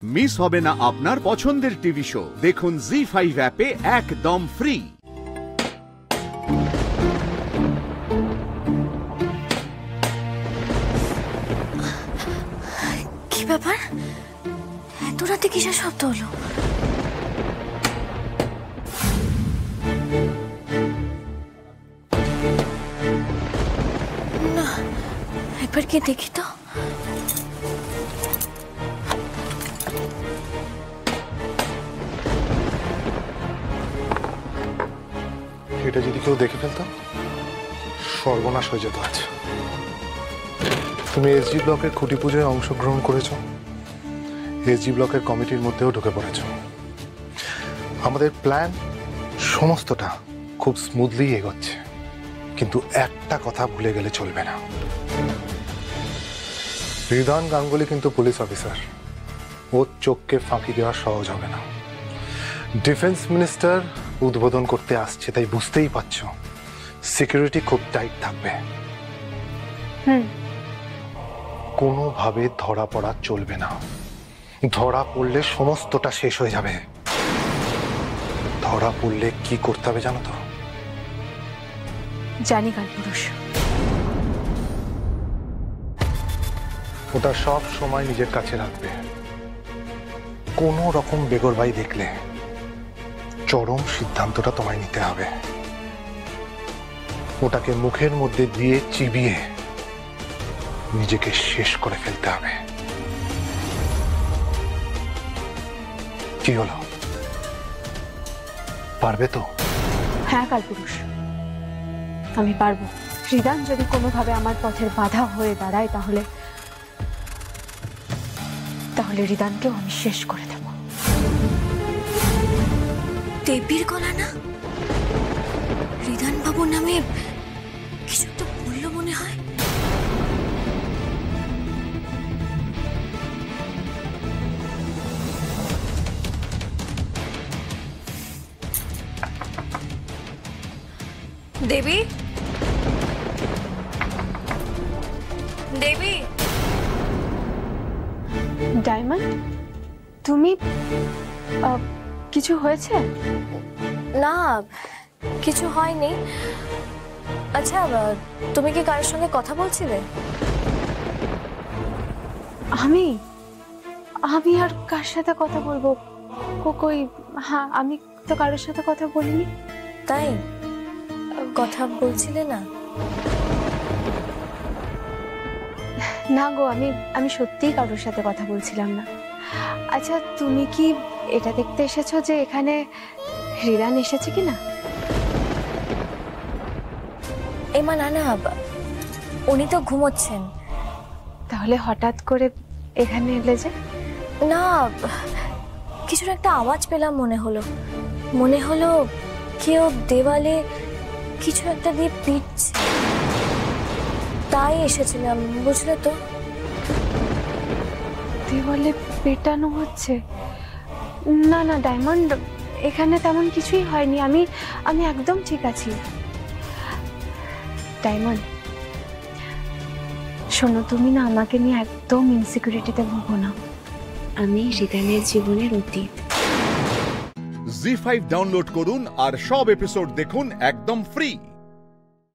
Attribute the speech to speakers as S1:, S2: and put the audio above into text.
S1: Miss হবে না আপনার পছন্দের টিভি শো। দেখুন জি5 অ্যাপে একদম ফ্রি।
S2: কি ব্যাপার, এত রাতে কিসের শব্দ হলো? না, একবার গিয়ে দেখি তো।
S3: এটা যদি কেউ দেখে ফেলতো সর্বনাশ হয়ে যেত আজ। তুমি এসজি ব্লকের খুঁটি পুজোয় অংশগ্রহণ করেছ, এসজি ব্লকের কমিটির মধ্যেও ঢুকে পড়েছ। আমাদের প্ল্যান সমস্তটা খুব স্মুথলি এগোচ্ছে, কিন্তু একটা কথা ভুলে গেলে চলবে না। রিদান গাঙ্গুলি কিন্তু পুলিশ অফিসার, ওর চোখকে ফাঁকি দেওয়া সহজ হবে না। ডিফেন্স মিনিস্টার উদ্বোধন করতে আসছে, তাই বুঝতেই পারছো সিকিউরিটি খুব টাইট থাকবে। কোনোভাবে ধরা পড়া চলবে না, ধরা পড়লে সমস্তটা শেষ হয়ে যাবে। ধরা পড়লে কি করতে হবে জানো তো?
S2: জানি কালপুরুষ।
S3: ওটা সব সময় নিজের কাছে রাখবে। কোনো রকম বেগরবাই দেখলে চরম সিদ্ধান্তটা তোমায় নিতে হবে। ওটাকে মুখের মধ্যে দিয়ে চিবিয়ে নিজেকে শেষ করে ফেলতে হবে। কি হলো, পারবে তো?
S4: হ্যাঁ কালপুরুষ, আমি পারবো। রিদান যদি কোনোভাবে আমার পথের বাধা হয়ে দাঁড়ায় তাহলে রিদানকেও আমি শেষ করে দেব।
S2: দেবীর গলা না? রিদান বাবু নামে কিছু একটা বললো মনে হয়। দেবী, দেবী।
S4: ডায়মন্ড, তুমি কিছু হয়েছে?
S2: না, কিছু হয়নি। আচ্ছা, তুমি কি কারোর সঙ্গে কথা বলছিলে?
S4: আমি আর কার সাথে কথা বলবো? কই, হ্যাঁ, আমি তো কারোর সাথে কথা বলিনি।
S2: তাই কথা বলছিলে না?
S4: না গো, আমি সত্যিই কারোর সাথে কথা বলছিলাম না। আচ্ছা, তুমি কি এটা দেখতে এসেছো যে এখানে রিদান এসেছে কিনা?
S2: এমা না, উনি তো ঘুমোচ্ছেন।
S4: তাহলে হঠাৎ করে এখানে এলে যে?
S2: না, কিছুর একটা আওয়াজ পেলাম, মনে হলো কেউ দেওয়ালে কিছু একটা দিয়ে পিটছে, তাই এসেছিলাম, বুঝলে তো।
S4: দেওয়ালে পেটানো হচ্ছে? না না ডায়মন্ড, এখানে তেমন কিছুই হয়নি। আমি একদম ঠিক আছি। ডায়মন্ড শোনো, তুমি না আমাকে নিয়ে একদম ইনসিকিউরিটিতে ভুগো না। আমি রিদানের জীবনের অতীত।
S1: জি5 ডাউনলোড করুন আর সব এপিসোড দেখুন একদম ফ্রি।